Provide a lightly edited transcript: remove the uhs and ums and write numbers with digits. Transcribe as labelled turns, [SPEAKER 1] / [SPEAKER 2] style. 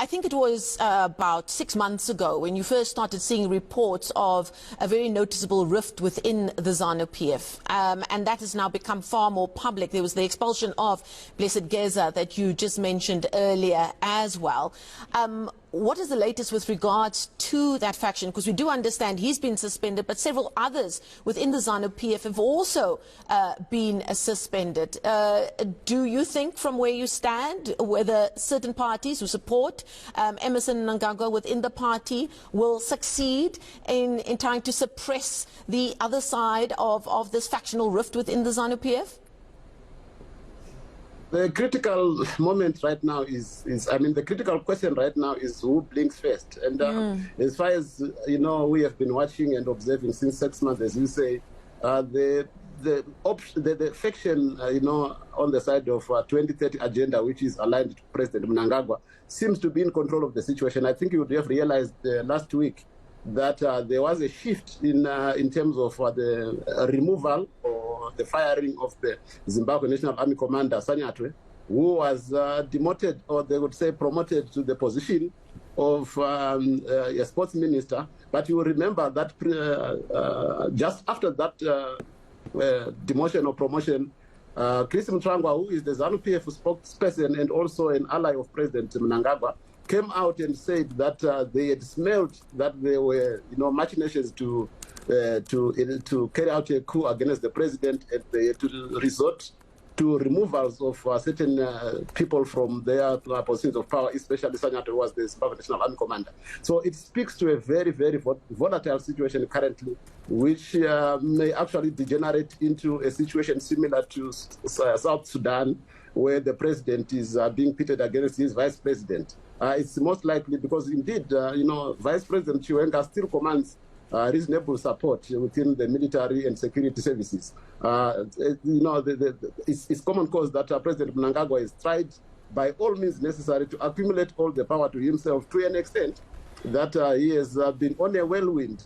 [SPEAKER 1] I think it was about 6 months ago when you first started seeing reports of a very noticeable rift within the ZANU-PF, and that has now become far more public. There was the expulsion of Blessed Geza that you just mentioned earlier as well. What is the latest with regards to that faction? Because we do understand he's been suspended, but several others within the ZANU-PF have also been suspended. Do you think, from where you stand, whether certain parties who support Emmerson Mnangagwa within the party will succeed in trying to suppress the other side of this factional rift within the ZANU-PF?
[SPEAKER 2] The critical moment right now the critical question right now is who blinks first. And as far as, we have been watching and observing since 6 months, as you say, the faction, on the side of 2030 agenda, which is aligned to President Mnangagwa, seems to be in control of the situation. I think you would have realized last week that there was a shift in terms of the removal or the firing of the Zimbabwe National Army Commander, Sanyatwe, who was demoted, or they would say promoted, to the position of a sports minister. But you will remember that just after that demotion or promotion, Chris Mtrangwa, who is the ZANU-PF spokesperson and also an ally of President Mnangagwa, came out and said that they had smelled that there were, machinations to carry out a coup against the president, and they had to resort to removals of certain people from their positions of power, especially Sanyatwe, who was the Zimbabwe National Army Commander. So it speaks to a very, very volatile situation currently, which may actually degenerate into a situation similar to South Sudan, where the president is being pitted against his vice president. It's most likely because, indeed, Vice President Chiwenga still commands reasonable support within the military and security services. It's common cause that President Mnangagwa has tried by all means necessary to accumulate all the power to himself to an extent that he has been on a whirlwind,